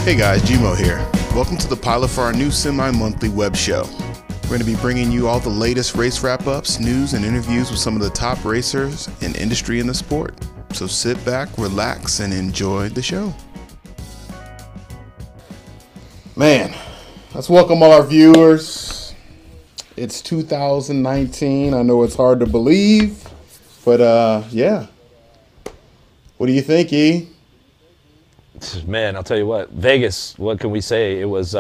Hey guys, Gmo here. Welcome to the pilot for our new semi-monthly web show. We're going to be bringing you all the latest race wrap-ups, news, and interviews with some of the top racers and industry in the sport. So sit back, relax, and enjoy the show. Man, let's welcome all our viewers. It's 2019. I know it's hard to believe, but yeah. What do you think, E? Man, I'll tell you what, Vegas, what can we say? It was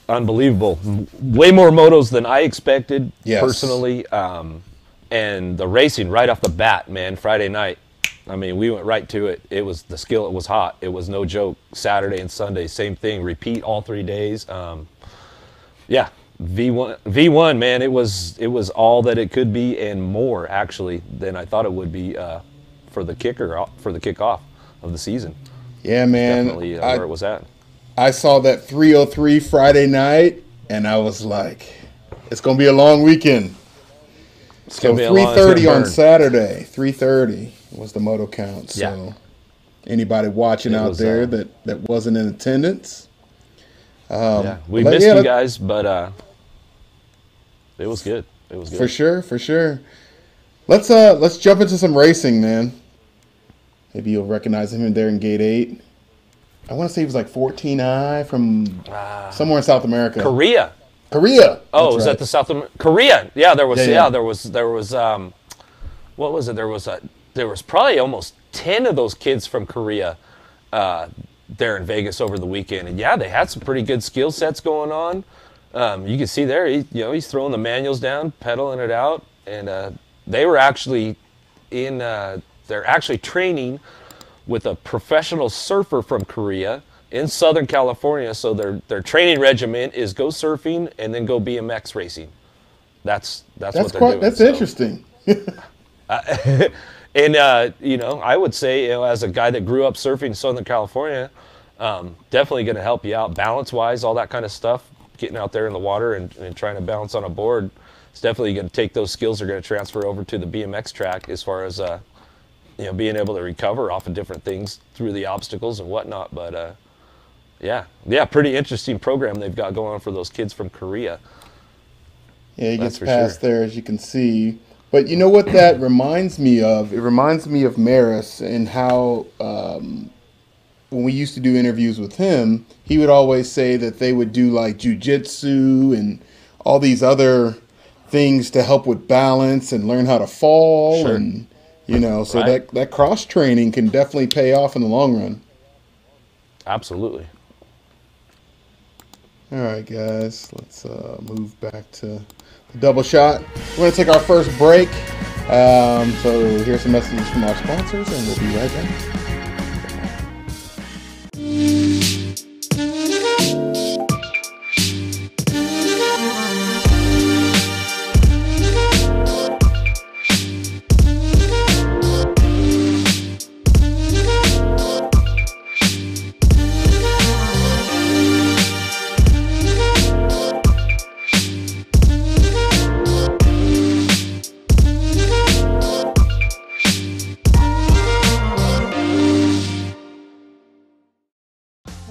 unbelievable. Way more motos than I expected, personally. And the racing right off the bat, man, Friday night. I mean, we went right to it. It was the skill. It was hot. It was no joke. Saturday and Sunday, same thing. Repeat all 3 days. Yeah, V1, man. It was all that it could be and more actually than I thought it would be for the kickoff of the season. Yeah, man. Definitely where it was at. I saw that 303 Friday night, and I was like, it's going to be a long weekend. So 3:30 on Saturday. 3:30 was the moto count. So anybody watching out there that wasn't in attendance. We missed you guys, but it was good. It was good. For sure. Let's jump into some racing, man. Maybe you'll recognize him there in Gate 8. I want to say he was like 14i from somewhere in South America. Korea. Oh, was that the South America? Korea. Yeah, there was. There was. What was it? There was probably almost 10 of those kids from Korea there in Vegas over the weekend, and yeah, they had some pretty good skill sets going on. You can see there, he's throwing the manuals down, pedaling it out, and they were actually they're actually training with a professional surfer from Korea in Southern California. So their training regimen is go surfing and then go BMX racing. That's what they're doing. That's interesting. And I would say, as a guy that grew up surfing in Southern California, definitely going to help you out balance-wise, all that kind of stuff. Getting out there in the water and trying to balance on a board, it's definitely going to take those skills. Are going to transfer over to the BMX track as far as being able to recover off of different things through the obstacles and whatnot. But yeah, pretty interesting program they've got going on for those kids from Korea. Yeah, he gets past there, as you can see. But you know what that reminds me of? It reminds me of Maris and how when we used to do interviews with him, he would always say that they would do like jujitsu and all these other things to help with balance and learn how to fall. Sure. And so that cross training can definitely pay off in the long run. Absolutely. All right, guys, let's move back to the double shot. We're going to take our first break. So here's some messages from our sponsors, and we'll be right back.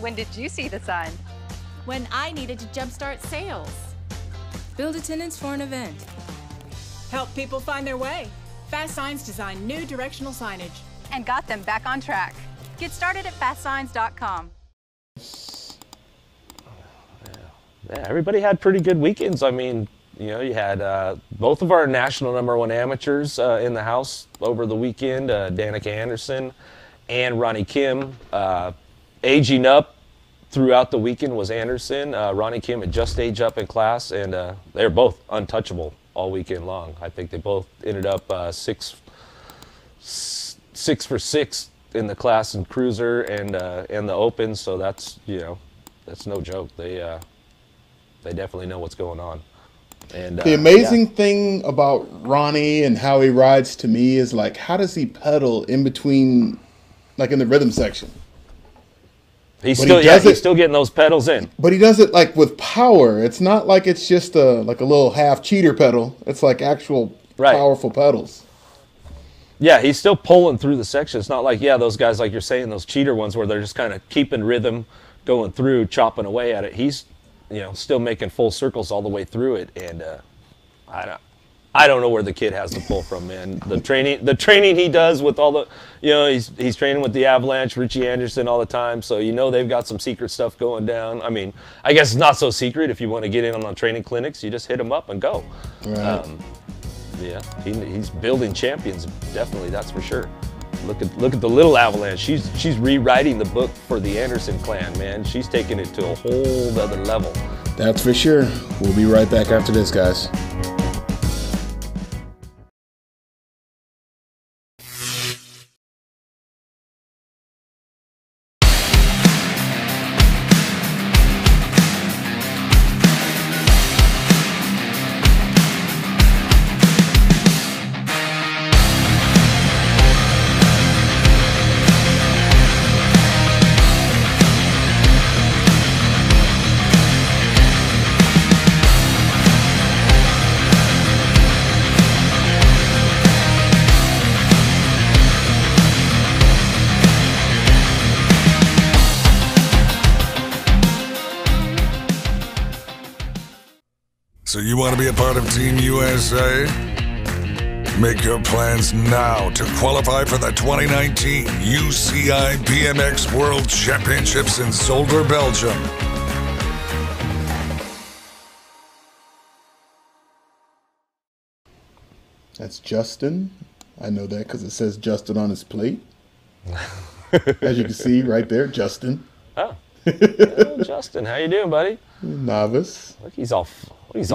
When did you see the sign? When I needed to jumpstart sales. Build attendance for an event. Help people find their way. Fast Signs designed new directional signage. And got them back on track. Get started at fastsigns.com. Yeah, everybody had pretty good weekends. I mean, you had both of our national #1 amateurs in the house over the weekend, Danica Anderson and Ronnie Kim. Aging up throughout the weekend was Anderson. Ronnie Kim had just aged up in class, and they were both untouchable all weekend long. I think they both ended up 6 for 6 in the class and cruiser and the open. So that's no joke. They definitely know what's going on. And the amazing thing about Ronnie and how he rides to me is like, how does he pedal in between, like in the rhythm section? He's still getting those pedals in. But he does it like with power. It's not like it's just a little half cheater pedal. It's like actual powerful pedals. Yeah, he's still pulling through the section. It's not like those guys like you're saying, those cheater ones where they're just kind of keeping rhythm, going through, chopping away at it. He's, still making full circles all the way through it, and I don't know where the kid has the pull from, man. The training he does with all the, he's training with the Avalanche, Richie Anderson all the time, so they've got some secret stuff going down. I mean, I guess it's not so secret if you want to get in on training clinics. You just hit him up and go. Right. Yeah, he's building champions, definitely, that's for sure. Look at the little Avalanche. She's rewriting the book for the Anderson clan, man. She's taking it to a whole other level. That's for sure. We'll be right back after this, guys. So you want to be a part of Team USA? Make your plans now to qualify for the 2019 UCI BMX World Championships in Zolder, Belgium. That's Justin. I know that because it says Justin on his plate. As you can see right there, Justin. Oh. Hello, Justin, how you doing, buddy? Novice. Look, he's all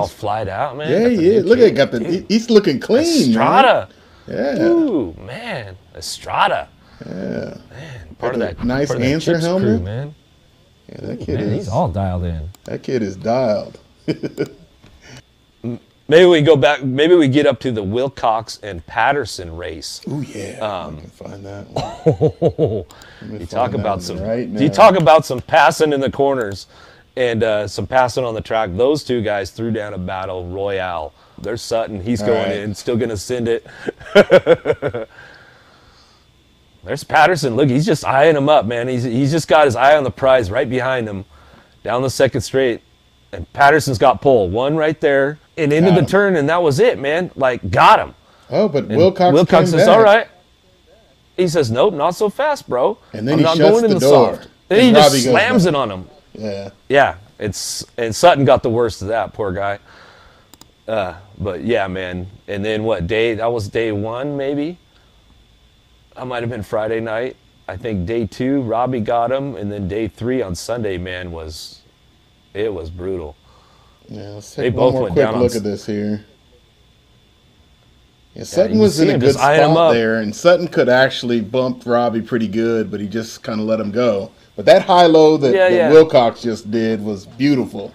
flyed out, man. Yeah, he is. Look at he's looking clean. Estrada. Man. Yeah. Ooh, man, Estrada. Yeah. Man, part of that nice part of that answer Chips helmet, crew, man. Yeah, that kid is. He's all dialed in. That kid is dialed. Maybe we go back. Maybe we get up to the Wilcox and Patterson race. Oh yeah, I can find that one. You talk about some. Right now. You talk about some passing in the corners, and some passing on the track. Those two guys threw down a battle royale. There's Sutton. He's going in, still going to send it. There's Patterson. Look, he's just eyeing him up, man. He's just got his eye on the prize right behind him, down the second straight. And Patterson's got pole. One right there. And into the turn, and that was it, man. Like, got him. Oh, but And Wilcox says, back. all right. He says, nope, not so fast, bro. And then I'm he not shuts going in the the door. soft. Then he And just Robbie goes slams back. it on him. Yeah. Yeah, and Sutton got the worst of that, poor guy. But yeah, man. And then that was day one, maybe? That might have been Friday night. I think day two, Robbie got him, and then day three on Sunday, man, was brutal. Yeah, let's They take both one more went quick down on look at this here. Yeah, Sutton you was see in a him good just eyeing him spot up. there, and Sutton could actually bump Robbie pretty good, but he just kind of let him go. But that high-low that Wilcox just did was beautiful.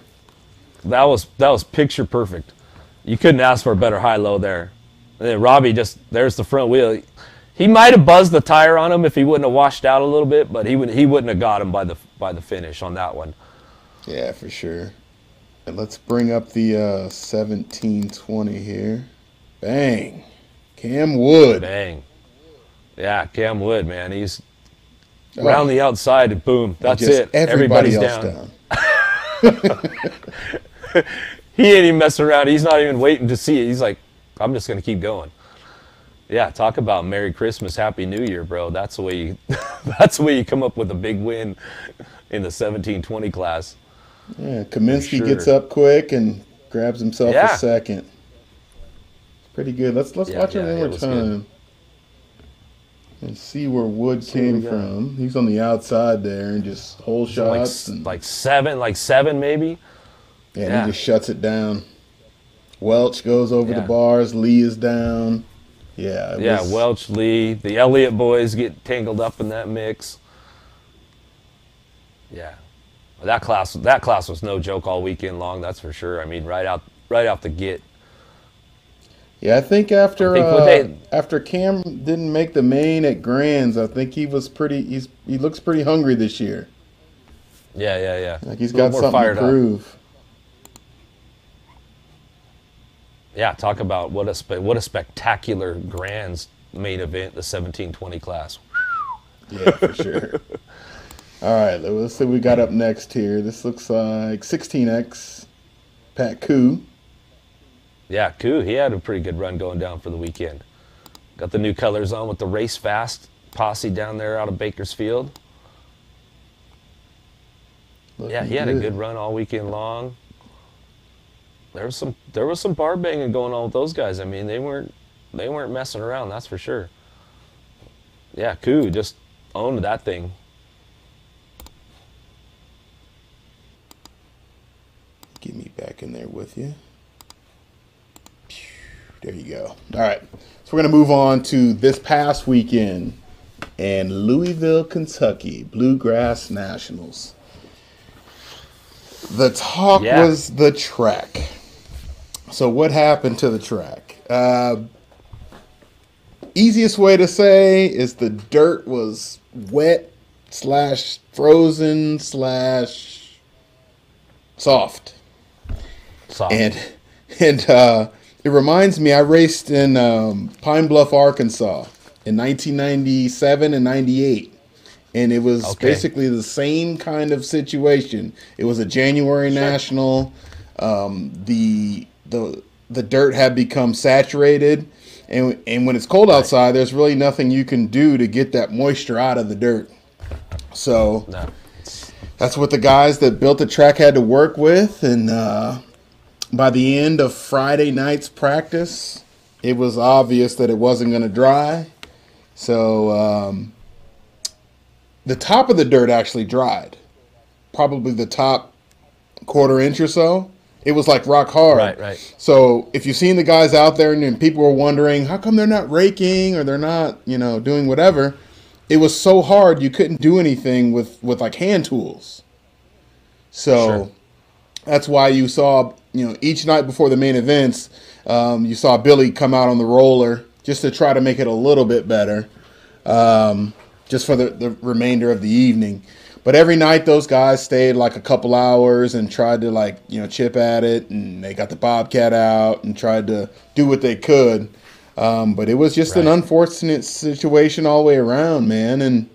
That was picture perfect. You couldn't ask for a better high-low there. And then Robbie there's the front wheel. He might have buzzed the tire on him if he wouldn't have washed out a little bit, but he wouldn't have got him by the finish on that one. Yeah, for sure. And let's bring up the 1720 here. Bang. Cam Wood. Bang. Yeah, Cam Wood, man. He's around the outside and boom. That's it. Everybody Everybody's else down. He ain't even messing around. He's not even waiting to see it. He's like, I'm just going to keep going. Yeah, talk about Merry Christmas, Happy New Year, bro. That's the way you come up with a big win in the 1720 class. Yeah, Kaminsky gets up quick and grabs himself a second. It's pretty good. Let's watch it one more time and see where Wood came from. He's on the outside there and just hole shots. Like seven maybe. Yeah, and he just shuts it down. Welch goes over the bars. Lee is down. Yeah. Welch, Lee, the Elliott boys get tangled up in that mix. Yeah. That class was no joke all weekend long, that's for sure. I mean, right out the gate. Yeah, I think after Cam didn't make the main at Grands, I think he looks pretty hungry this year. Yeah. Like he's got something to prove. Yeah, talk about what a spectacular Grands main event, the 1720 class. Yeah, for sure. All right, let's see what we got up next here. This looks like 16X, Pat Koo. Yeah, Koo, he had a pretty good run going down for the weekend. Got the new colors on with the Race Fast posse down there out of Bakersfield. Yeah, he had a good run all weekend long. There was some bar banging going on with those guys. I mean, they weren't messing around, that's for sure. Yeah, Koo just owned that thing. Get me back in there with you. There you go. All right. So we're going to move on to this past weekend in Louisville, Kentucky, Bluegrass Nationals. The talk was the track. So what happened to the track? Easiest way to say is the dirt was wet / frozen / soft. And it reminds me, I raced in Pine Bluff, Arkansas in 1997 and 98. And it was basically the same kind of situation. It was a January national. The dirt had become saturated. And when it's cold outside, there's really nothing you can do to get that moisture out of the dirt. So that's what the guys that built the track had to work with. And by the end of Friday night's practice, it was obvious that it wasn't going to dry. So the top of the dirt actually dried. Probably the top quarter inch or so. It was like rock hard. Right. So if you've seen the guys out there and people were wondering, how come they're not raking or they're not, doing whatever? It was so hard you couldn't do anything with like hand tools. So that's why you saw, each night before the main events, you saw Billy come out on the roller just to try to make it a little bit better, just for the remainder of the evening. But every night those guys stayed like a couple hours and tried to chip at it, and they got the Bobcat out and tried to do what they could. But it was just an unfortunate situation all the way around, man. And,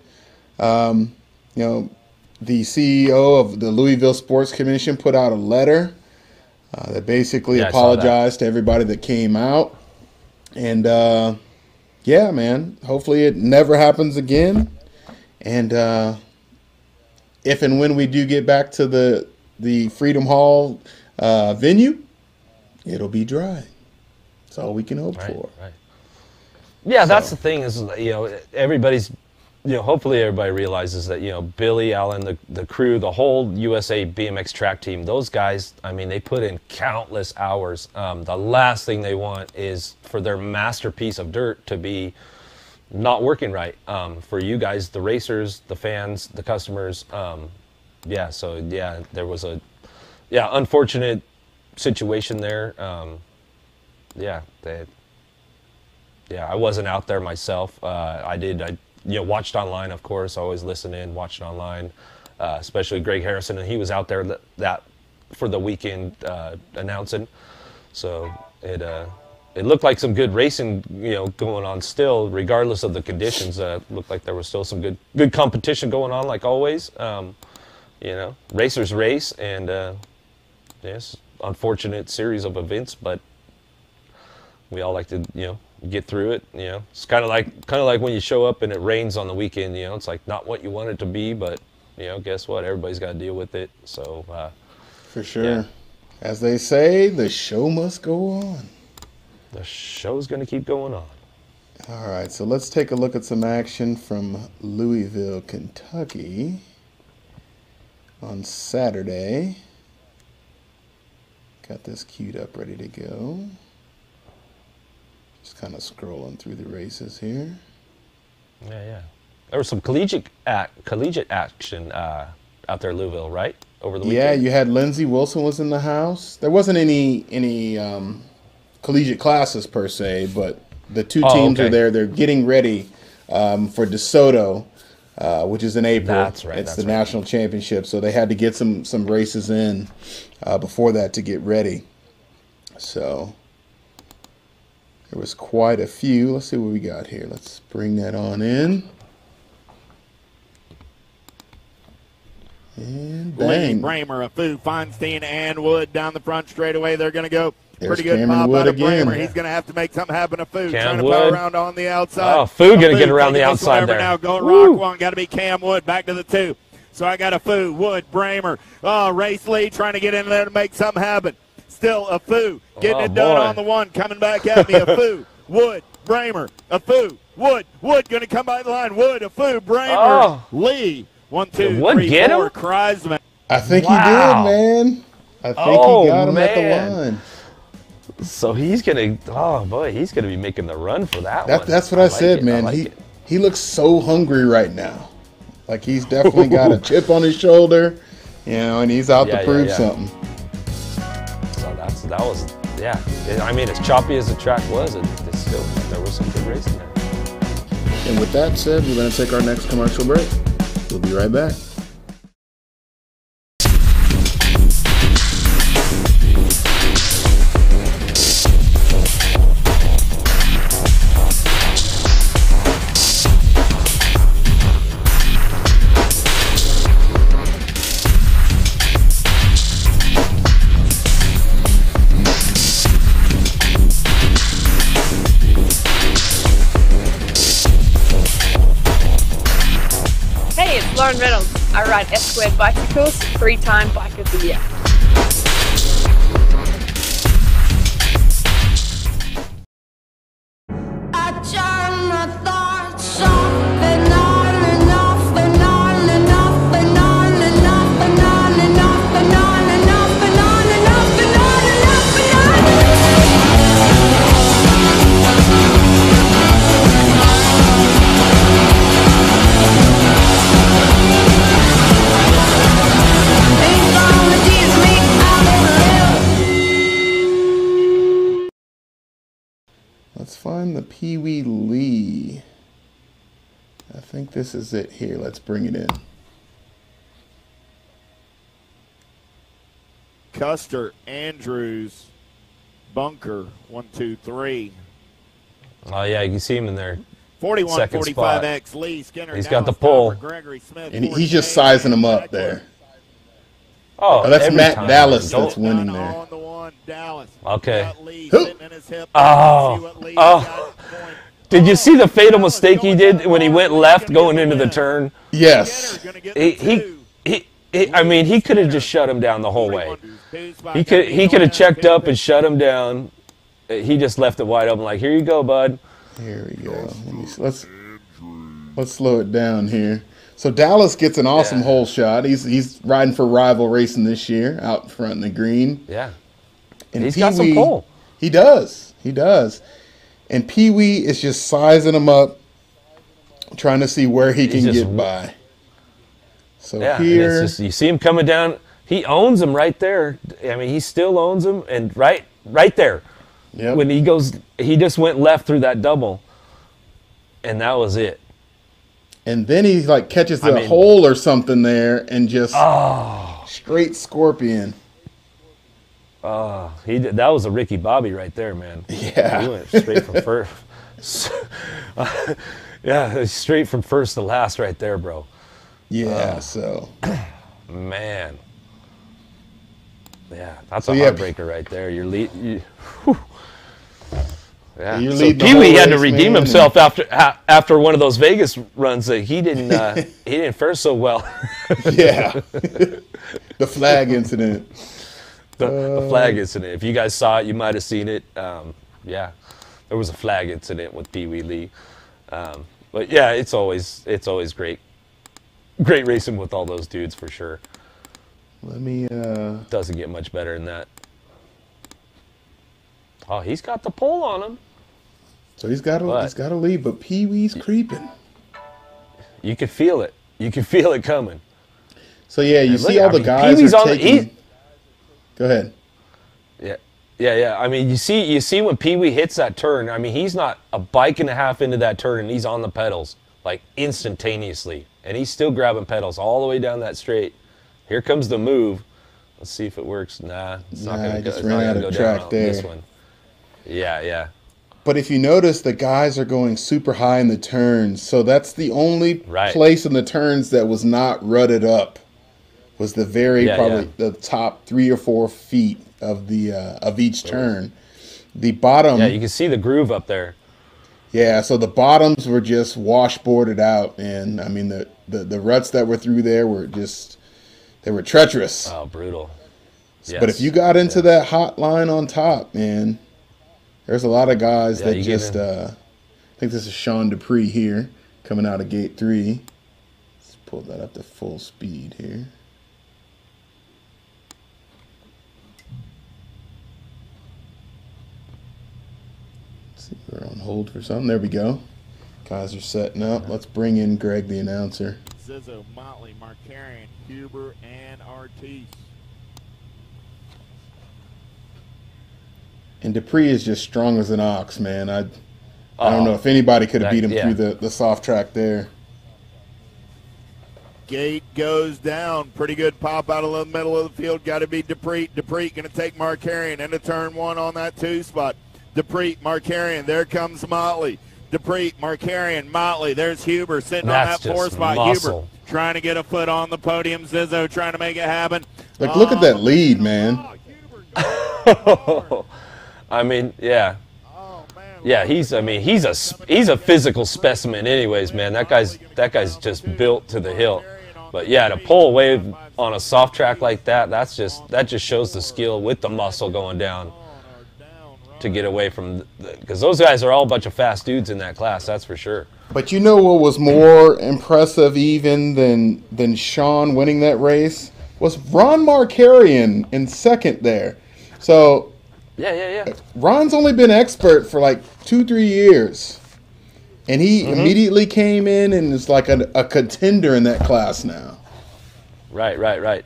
the CEO of the Louisville Sports Commission put out a letter that basically apologized to everybody that came out. And, man, hopefully it never happens again. And if and when we do get back to the Freedom Hall venue, it'll be dry. That's all we can hope for. Right. Yeah, that's the thing is, everybody's, hopefully everybody realizes that, Billy, Allen, the crew, the whole USA BMX track team, those guys, I mean, they put in countless hours. The last thing they want is for their masterpiece of dirt to be not working right. For you guys, the racers, the fans, the customers. There was a unfortunate situation there. I wasn't out there myself. I watched online, of course. I always listen in, watched online, especially Greg Harrison, and he was out there that for the weekend announcing. So it looked like some good racing, going on still, regardless of the conditions. Looked like there was still some good competition going on, like always. Racers race, and yes, unfortunate series of events, but we all like to, get through it. It's kind of like when you show up and it rains on the weekend. It's like not what you want it to be, but guess what? Everybody's got to deal with it. So for sure, as they say, the show must go on. The show's going to keep going on. All right, so let's take a look at some action from Louisville, Kentucky on Saturday. Got this queued up, ready to go. Just kind of scrolling through the races here. Yeah. There was some collegiate action out there in Louisville, right? Over the weekend. Yeah, you had Lindsey Wilson was in the house. There wasn't any collegiate classes per se, but the two teams are there. They're getting ready for DeSoto, which is in April. That's right. It's the national championship, so they had to get some races in before that to get ready. So there was quite a few. Let's see what we got here. Let's bring that on in. Dang. Lee, Bramer, Afu, Feinstein, and Wood down the front straightaway. They're going to go There's pretty good Cameron pop Wood out of again. Bramer. He's going to have to make something happen to Fu. Cam Trying to Wood. power around on the outside. Oh, Fu going to get around the taking this outside lever there. Now going Woo. rock one. Got to be Cam Wood. Back to the 2. So I got a Fu, Wood, Bramer. Oh, Race Lee trying to get in there to make something happen. Still a Fu getting it done on the 1. Coming back at me. A Fu, Wood, Bramer. A Fu, Wood. Wood going to come by the line. Wood, a Fu, Bramer, Lee. 1, 2, Wood 3, get 4. him? Kreisman. I think Wow. he did, man. I think he got him at man. the line. So he's going to, oh, boy, he's going to be making the run for that one. That's what I like said, it. man. I like it. He looks so hungry right now. Like he's definitely got a chip on his shoulder, you know, and he's out to prove something. So that was, yeah. I mean, as choppy as the track was, it's still, there was some good racing there. And with that said, we're going to take our next commercial break. We'll be right back. Hey, it's Lauren Reynolds. I ride S-Squared bicycles, 3-time Bike of the Year. I turn my thoughts off and on and off and on and off and on and off and on and off and on and off and on and off and on and off and ain't gonna tease me out of live. Let's find the Pee Wee Lee. I think this is it here. Let's bring it in. Custer, Andrews, Bunker, 1, 2, 3. Oh, yeah, you can see him in there. 41, Second 45X, Lee, Skinner. He's got the Dallas, pull. Dauber, Gregory Smith, And Ford, he's just Kane, sizing him up Eckler. there. Oh, that's every Matt time. Dallas Don't- that's winning On there. the 1, Dallas. Okay. Got Lee Who? sitting in his hip. Oh. See what Lee's Oh. got at the point. Did you see the fatal mistake he did when he went left going into the turn? Yes. Skinner gonna get the two. I mean, he could have just shut him down the whole way. He could have checked up and shut him down. He just left it wide open, like, here you go, bud. Here we go. Let me see. Let's slow it down here. So Dallas gets an awesome hole shot. He's riding for Rival Racing this year, out in front in the green. Yeah. And He's got some Pee-wee- pull. He does. And Pee Wee is just sizing him up, trying to see where he can just- get by. So Yeah, and here, it's just, you see him coming down. He owns him right there. I mean, he still owns him, and right there. yep. When he just went left through that double, and that was it. And then he like catches the I mean- hole or something there, and just straight scorpion. That was a Ricky Bobby right there, man. Yeah. He went straight from first. Yeah, straight from first to last right there, bro. Yeah. So Man. Yeah, that's So, a yeah. heartbreaker right there. You're yeah. You're So leading the Pee Wee whole had to race, redeem man, himself after one of those Vegas runs that he didn't fare so well. yeah, the flag incident. The flag incident. If you guys saw it, you might have seen it. Yeah, there was a flag incident with Pee Wee Lee. But yeah, it's always great racing with all those dudes for sure. Let me. Doesn't get much better than that. Oh, he's got the pull on him. So he's got to leave, but Pee Wee's creeping. You could feel it. You could feel it coming. So yeah, you And see look, all I the mean, guys Pee-wee's are on the- taking. Go ahead. Yeah. I mean, you see when Pee Wee hits that turn. I mean, he's not a bike and a half into that turn, and he's on the pedals like instantaneously, and he's still grabbing pedals all the way down that straight. Here comes the move. Let's see if it works. Nah, it's not gonna go. Just It's ran not out gonna of go track down on there. this one. Yeah. But if you notice, the guys are going super high in the turns, so that's the only Right. place in the turns that was not rutted up. was the probably the top 3 or 4 feet of the of each turn. The bottom. Yeah, you can see the groove up there. Yeah, so the bottoms were just washboarded out, and I mean the ruts that were through there were just they were treacherous. Oh, brutal. Yes. But if you got into that hot line on top, man, there's a lot of guys that just. I think this is Sean Dupree here coming out of gate 3. Let's pull that up to full speed here. Let's see, we're on hold for something. There we go. Guys are setting up. Let's bring in Greg, the announcer. Zizzo, Motley, Markarian, Huber, and Artis. And Dupree is just strong as an ox, man. I don't know if anybody could have beat him through the soft track there. Gate goes down. Pretty good pop out of the middle of the field. Got to be Dupree. Dupree going to take Markarian into turn 1 on that 2 spot. Dupree, Markarian. There comes Motley. Dupree, Markarian, Motley. There's Huber sitting on that 4 spot. Muscle. Huber trying to get a foot on the podium. Zizzo trying to make it happen. Like, look at that lead, man. I mean, yeah. Yeah, he's a physical specimen anyways, man. That guy's just built to the hilt. But yeah, to pull away on a soft track like that, that just shows the skill with the muscle going down to get away from, because those guys are all a bunch of fast dudes in that class, that's for sure. But you know what was more impressive even than Sean winning that race was Ron Markarian in second there. So yeah. Ron's only been expert for like 2-3 years, and he immediately came in and is like a contender in that class now. Right.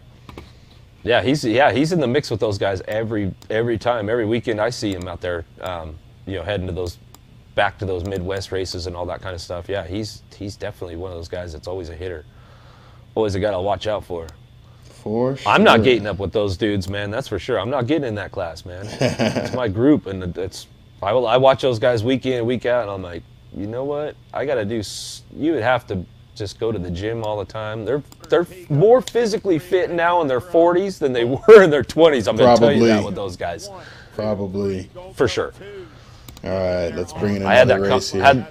Yeah, he's in the mix with those guys every time, every weekend I see him out there, heading to back to those Midwest races and all that kind of stuff. Yeah, he's definitely one of those guys that's always a hitter, always a guy to watch out for. For sure. I'm not gating up with those dudes, man. That's for sure. I'm not getting in that class, man. It's my group, and I watch those guys week in and week out, and I'm like, you know what? I got to do. You would have to just go to the gym all the time. They're more physically fit now in their 40s than they were in their 20s. I'm going to tell you that with those guys. Probably. For sure. All right, let's bring in another race here.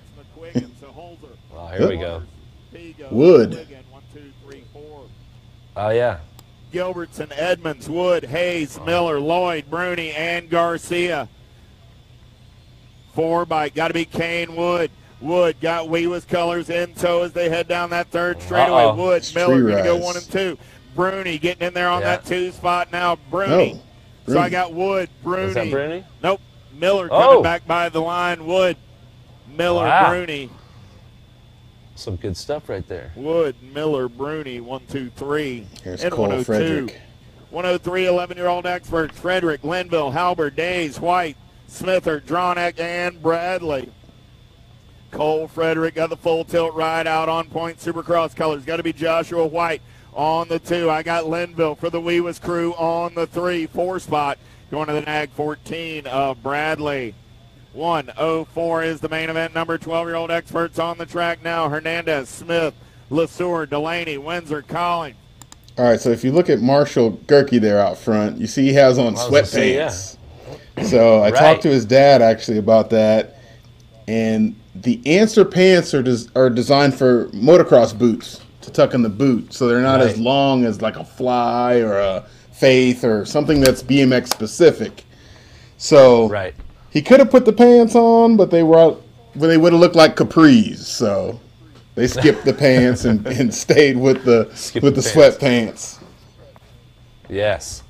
Here we go. Wood. Oh, yeah. Gilbertson, Edmonds, Wood, Hayes, Miller, Lloyd, Bruni, and Garcia. 4 bike, got to be Kane, Wood. Wood got Weewas colors in tow as they head down that 3rd straightaway. Wood, Miller going to go 1 and 2. Bruni getting in there on that 2 spot now. Bruni. No, So I got Wood, Bruni. Is that Bruni? Nope. Miller coming back by the line. Wood, Miller, Bruni. Some good stuff right there. Wood, Miller, Bruni, 1, 2, 3. Here's and Cole 102. Frederick. 103, 11-year-old experts. Frederick, Linville, Halbert, Days, White, Smither, Dronach, and Bradley. Cole Frederick got the full tilt ride out on point Supercross colors. Got to be Joshua White on the 2. I got Linville for the Weewas crew on the 3. 4 spot going to the NAG 14 of Bradley. 104 is the main event. Number 12-year-old experts on the track now. Hernandez, Smith, LeSueur, Delaney, Windsor, Collins. All right, so if you look at Marshall Gerke there out front, you see he has on sweatpants. So I talked to his dad actually about that, and the Answer pants are designed for motocross boots to tuck in the boot, so they're not as long as like a Fly or a Faith or something that's BMX specific. So he could have put the pants on, but they would have looked like capris. So they skipped the pants and stayed with the sweatpants. Yes.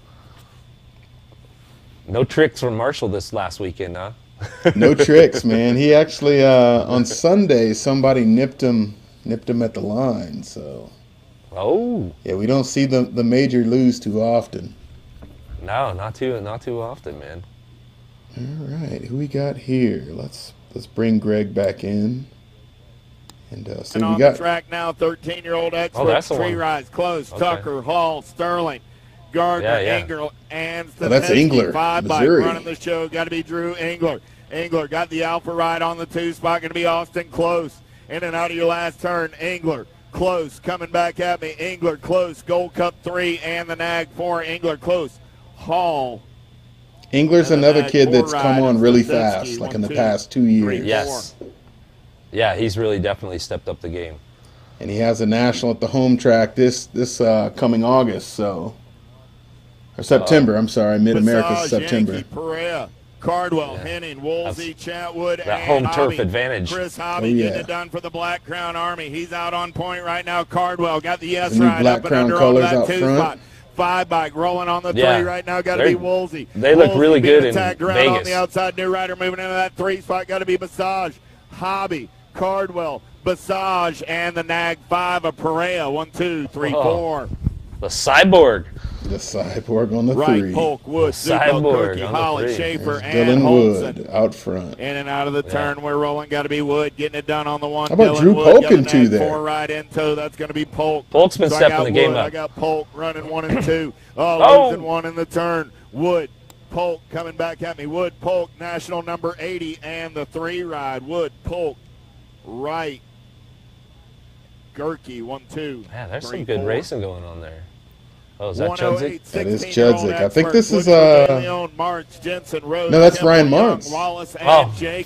No tricks from Marshall this last weekend, huh? No tricks, man. He actually on Sunday somebody nipped him at the line. So. Oh. Yeah, we don't see the major lose too often. No, not too often, man. All right, who we got here? Let's bring Greg back in. And see what we got. The track now, 13-year-old experts. Tree Rise, Close, Tucker, Hall, Sterling, Gardner, Engler, and Statisky. That's Engler, 5 bike Missouri. running the show. Got to be Drew Engler. Engler got the alpha ride on the 2 spot. Going to be Austin Close. In and out of your last turn, Engler. Close coming back at me. Engler close. Gold Cup 3 and the Nag 4. Engler close. Hall. Engler's another kid that's come on really fast, like in the past 2 years. Yes. Yeah, he's really definitely stepped up the game. And he has a national at the home track this coming August, or September. I'm sorry, Mid-America's September. Yankee, Perea, Cardwell, Henning, Woolsey, Chatwood, that and home Hobby. turf advantage. Chris Hobby getting it done for the Black Crown Army. He's out on point right now. Cardwell got the yes the new ride Black up and Crown under colors on that out 2 front. spot. 5 bike rolling on the 3 right now. Got to be Woolsey. They look really good in around Vegas. On the outside, new rider moving into that 3 spot. Got to be Basage, Hobby, Cardwell, Basage, and the Nag 5 of Perea. 1, 2, 3, 4. The cyborg. The cyborg on the Right, 3. Polk, Wood, cyborg Kirky, on the Holly, 3. Schaefer, There's and Dylan Holmson. Wood out front. In and out of the turn, we're rolling. Got to be Wood getting it done on the 1. How about Dylan Drew Wood, Polk got in the 2 Nag there? 4 right in tow. That's going to be Polk. Polk's been I stepping got the game Wood. up. I got Polk running 1 and 2. Oh. Losing 1 in the turn. Wood, Polk coming back at me. Wood, Polk, national number 80, and the 3 ride. Wood, Polk, right. Gerke, 1, 2. Yeah, there's 3, some good 4. racing going on there. Oh, is that Chudzik? That is Chudzik. I think this is no, that's Ryan Martz.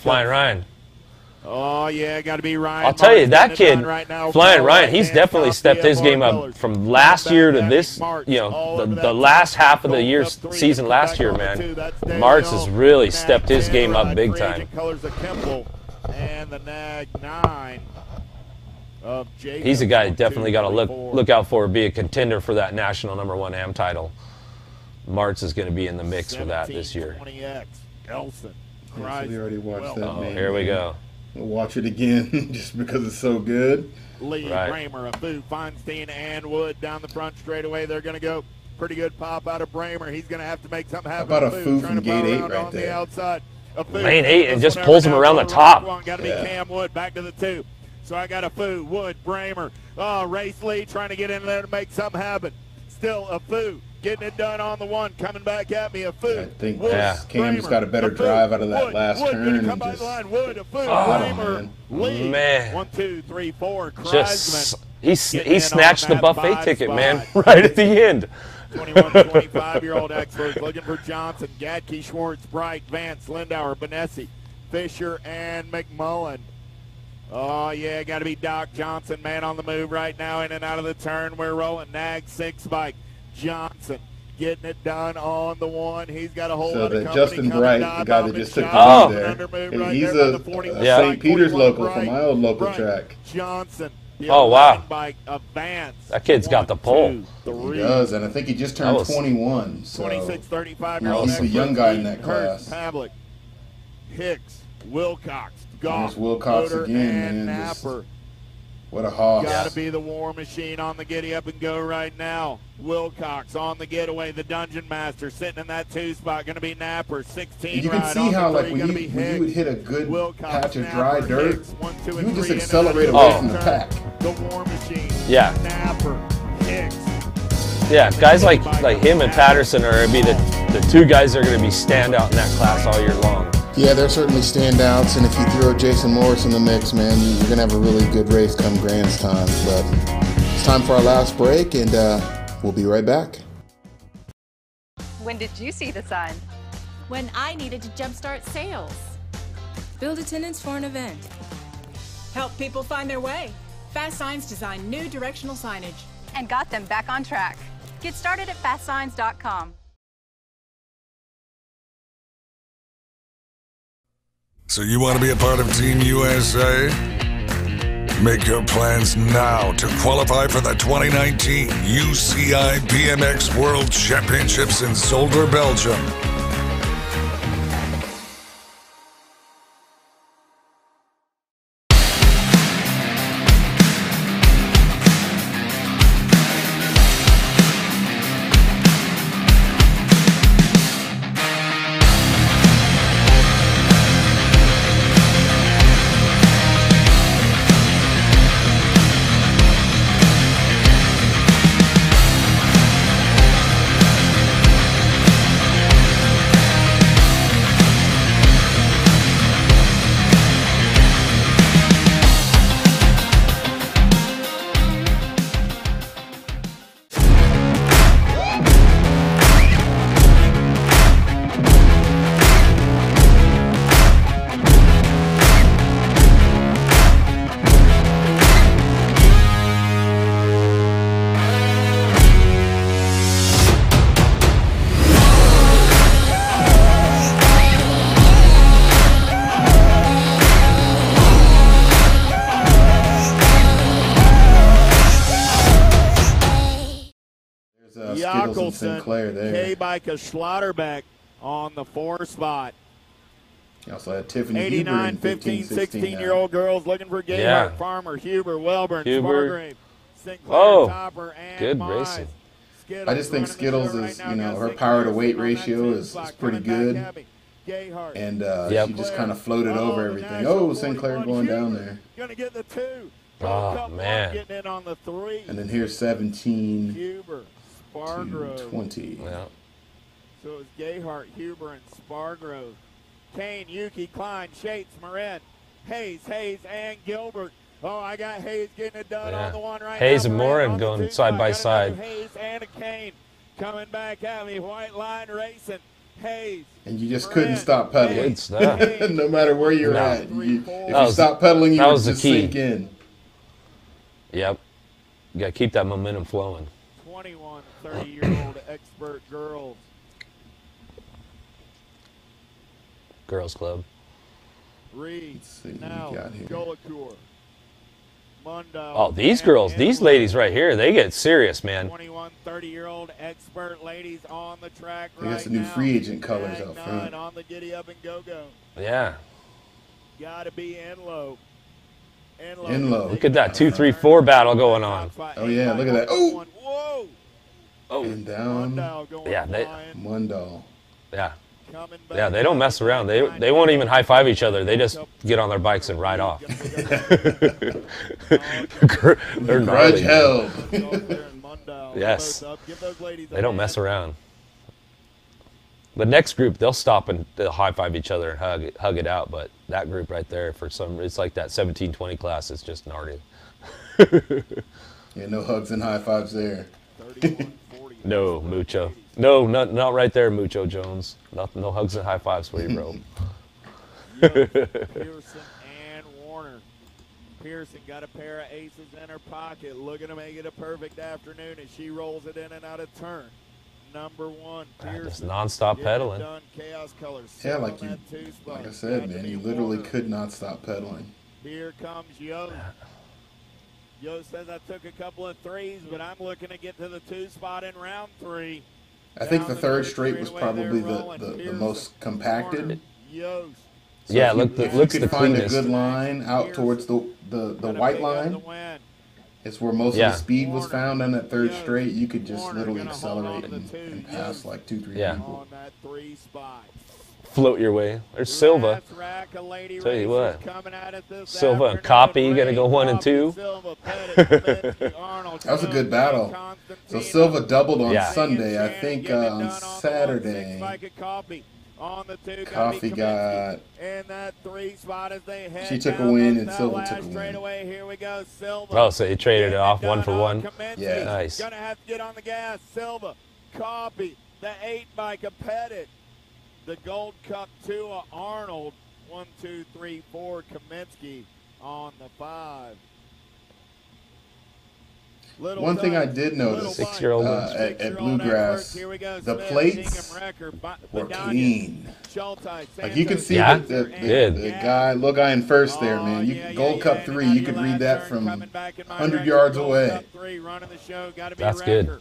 Flying Ryan. Oh yeah, got to be Ryan. I'll tell you, that kid, right now, Flying Ryan, he's definitely stepped his game up from last year to this. You know, the last half of the year season last year, man. Martz has really stepped his game up big time. Colors of Kemple and the Nag 9. He's a guy you definitely got to look out for, be a contender for that national number 1 AM title. Martz is going to be in the mix for that this year. 20X, Elson. Yeah, so we already watched that. Oh, here we go. We'll watch it again just because it's so good. Lee, Bramer, Afu, Feinstein, and Wood down the front straightaway. They're going to go. Pretty good pop out of Bramer. He's going to have to make something happen. How about Afu from gate 8 right there? The outside. Lane 8 and just pulls him around the top. Got to be Cam Wood back to the 2. So I got Afu, Wood, Bramer. Oh, Race Lee trying to get in there to make something happen. Still Afu getting it done on the 1. Coming back at me, Afu. I think Wood, Cam's got a better Afu, drive out of that Wood, last Wood, turn. Come by the line. Wood, Afu, Bramer, Lee. Man. 1, 2, 3, 4. Just he snatched the buffet ticket, man, right at the end. 21, 25-year-old experts looking for Johnson, Gadke, Schwartz, Bright, Vance, Lindauer, Benessi, Fisher, and McMullen. Oh, yeah, got to be Doc Johnson, man on the move right now, in and out of the turn. We're rolling. Nag 6 bike. Johnson getting it done on the 1. He's got a whole lot of company. Justin Bright, the guy that just took the lead there. He's a St. Peter's local from my old local track. Johnson. Oh, wow. Bike of Vance. That kid's got the pole. He does, and I think he just turned 21. So 26, 35-year-old. He's a young guy in that class. Pavlik, Hicks, Wilcox, There's Wilcox again, man. Napper. What a hoss. Got to be the War Machine on the giddy up and go right now. Wilcox on the getaway. The Dungeon Master sitting in that 2 spot. Going to be Napper. 16 you can see how, like, when you would hit a good patch of dry dirt, you would just accelerate away from the pack. The War Machine. Yeah. Napper. Hicks. Yeah, guys like him and Patterson are going to be the 2 guys that are going to be standout in that class all year long. Yeah, they're certainly standouts, and if you throw Jason Morris in the mix, man, you're going to have a really good race come Grand's time. But it's time for our last break, and we'll be right back. When did you see the sign? When I needed to jumpstart sales. Build attendance for an event. Help people find their way. Fast Signs designed new directional signage. And got them back on track. Get started at fastsigns.com. So you want to be a part of Team USA? Make your plans now to qualify for the 2019 UCI BMX World Championships in Zolder, Belgium. Nicholson. Sinclair there. K-Bike of Schlotterbeck on the 4 spot. You also had Tiffany 89, 15, 16-year-old girls looking for Gayhart, Farmer, Huber, Welburn, Spargrave, Sinclair, Topper, and good Mize. racing. I just think Skittles is, her power to weight ratio is pretty good. And she just kind of floated over everything. Oh, Sinclair going down there. Gonna get the 2. Oh, man. Getting in on the 3. And then here's 17 Huber, Spargrove. to 20. Yeah. So it was Gayhart, Huber, and Spargrove. Kane, Yuki, Klein, Shates, Marin, Hayes, and Gilbert. Oh, I got Hayes getting it done on the one right now. Hayes and Morin going side by side. Hayes and a Kane coming back at me. White line racing. Hayes. And you just couldn't stop pedaling. Good stuff. No matter where you're at. If you stop pedaling, you would just sink in. Yep. You got to keep that momentum flowing. 21 30-year-old expert girls. Girls Club. Reed, now, Golicourt, Mundo. Oh, these girls, these ladies right here, they get serious, man. 21 30-year-old expert ladies on the track right now. They got some new free agent colors out front. On the giddy up and go-go. Yeah. Got to be Enlow. Look at that 2-3-4 battle going on. Oh, yeah, look at that. Oh! Whoa! Oh. And down. Yeah, Mundo. Yeah. Yeah, they don't mess around. They won't even high-five each other. They just get on their bikes and ride off. They're grudge held. Yes. They don't mess around. The next group, they'll stop and they'll high-five each other and hug it out. But that group right there, it's like that 17-20 class. It's just gnarly. Yeah, no hugs and high-fives there. No, Mucho. No, not right there, Mucho Jones. No hugs and high fives for you, bro. Pearson and Warner. Pearson got a pair of aces in her pocket, looking to make it a perfect afternoon as she rolls it in and out of turn. Number 1, Pearson. Just non-stop pedaling. Chaos colors. Yeah, like I said, man, you literally could not stop pedaling. Here comes Yost. Yost says I took a couple of 3s, but I'm looking to get to the 2 spot in round 3. I think the 3rd straight was probably the most compacted. Yost. So yeah, if you looks could the find cleanest. a good line out towards the white line, it's where most of the speed was found on that 3rd straight. You could just literally accelerate and pass like 2-3 people. On that 3 spot. Float your way. There's Silva. Tell you what. Silva and Copy going to go 1 and 2. That was a good battle. So Silva doubled on Sunday. I think on Saturday, Coffee got. She took a win and Silva took a win. Oh, so you traded it off 1 for 1? Yeah. Nice. Gonna have to get on the gas. Silva, Coffee, the 8-bike of Pettit. The Gold Cup 2 of Arnold. 1, 2, 3, 4. Kaminsky on the 5. One thing I did notice at Bluegrass, the plates were clean. Like you could see the guy, little guy in first there, man. Gold Cup 3, you could read that from 100 yards away. That's good.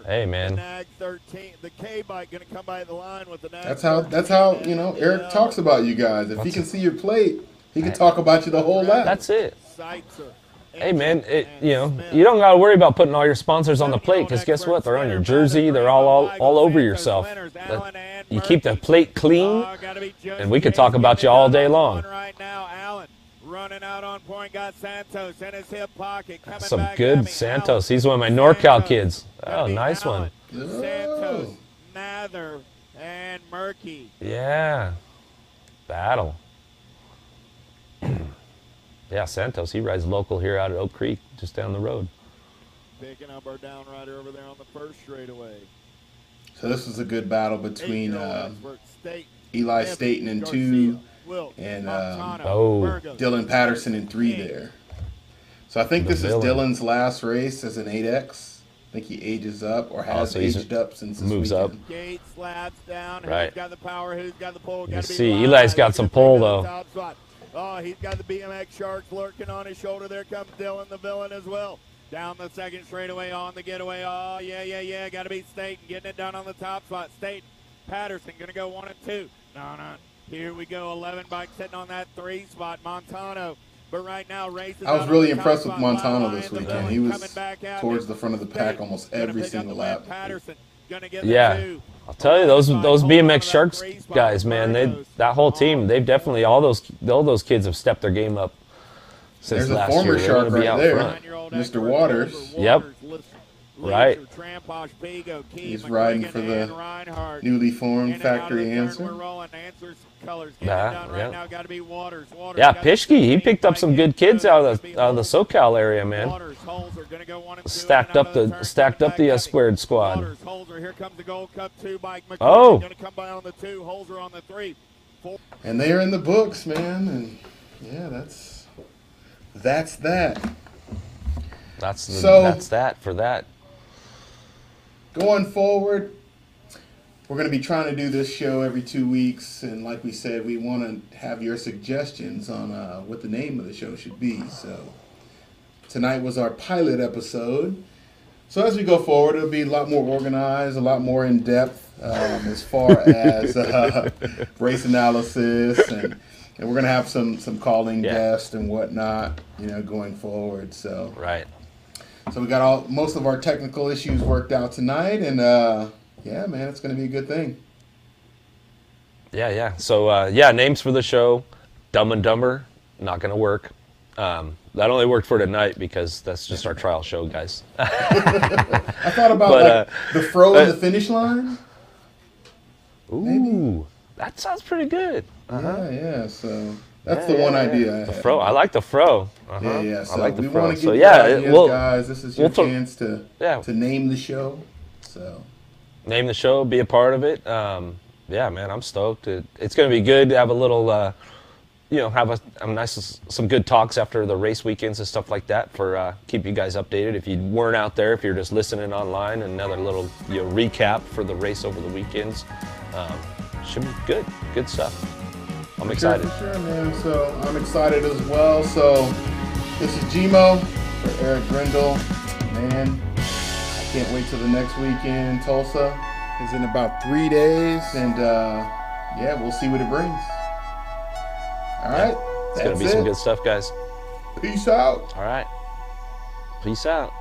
Hey, man. The K-bike going to come by the line with the That's how Eric talks about you guys. If he can see your plate, he can talk about you the whole lap. That's it. Hey, man, you don't got to worry about putting all your sponsors on the plate because guess what? They're on your jersey. They're all over yourself. You keep the plate clean, and we could talk about you all day long. Running out on point, got Santos in his hip pocket. Some good Santos. He's one of my NorCal kids. Oh, nice one. Santos, Mather, and Murky. Yeah. Battle. Yeah, Santos, he rides local here out at Oak Creek, just down the road. Picking up our downrider over there on the first straightaway. So this was a good battle between Eli Staten in 2 and Dylan Patterson in 3 there. So I think this is Dylan's last race as an 8X. I think he ages up or has aged up since this moves weekend. up. Gates slabs down. Right. Who's got the power? Who's got the pull? You see, Eli's got some pull though. Oh, he's got the BMX Sharks lurking on his shoulder. There comes Dylan the villain as well. Down the second straightaway on the getaway. Oh, yeah. Got to beat Staten. Getting it done on the top spot. Staten, Patterson going to go 1 and 2. No. Here we go. 11 bikes sitting on that 3 spot. Montano. But right now, races. I was really impressed with Montano this weekend. He was towards the front of the pack almost every single lap. Yeah. I'll tell you, those BMX Sharks guys, man, that whole team, they've definitely, all those kids have stepped their game up since last year. There's a former Shark right there, Mr. Waters. Yep. Right. He's riding for the newly formed Factory Answer. Yeah, Pischke, he picked up some good kids out of the SoCal area, man. Stacked up the S squared squad. Oh. And they are in the books, man. And yeah, that's that. That's that for that. Going forward, we're going to be trying to do this show every 2 weeks, and like we said, we want to have your suggestions on what the name of the show should be. So tonight was our pilot episode. So as we go forward, it'll be a lot more organized, a lot more in depth as far as race analysis, and we're going to have some calling guests and whatnot, going forward. So right. So we got most of our technical issues worked out tonight, and yeah, man, it's going to be a good thing. Yeah. So names for the show: Dumb and Dumber, not going to work. That only worked for tonight because that's just our trial show, guys. I thought about the fro and the finish line. Ooh, maybe. That sounds pretty good. Yeah. So that's the one idea I had. The fro. I like the fro. Yeah. So I like the we fro. want to get ideas, guys. This is your chance to name the show. So name the show, be a part of it. Yeah, man, I'm stoked. It's going to be good to have a little, have some good talks after the race weekends and stuff like that for keep you guys updated. If you weren't out there, if you're just listening online, another little recap for the race over the weekends. Should be good stuff. I'm excited. For sure, man. So I'm excited as well. So this is Gmo for Eric Grindle. Man, I can't wait till the next weekend. Tulsa is in about 3 days, and we'll see what it brings. All right, it's gonna be some good stuff, guys. Peace out. All right, peace out.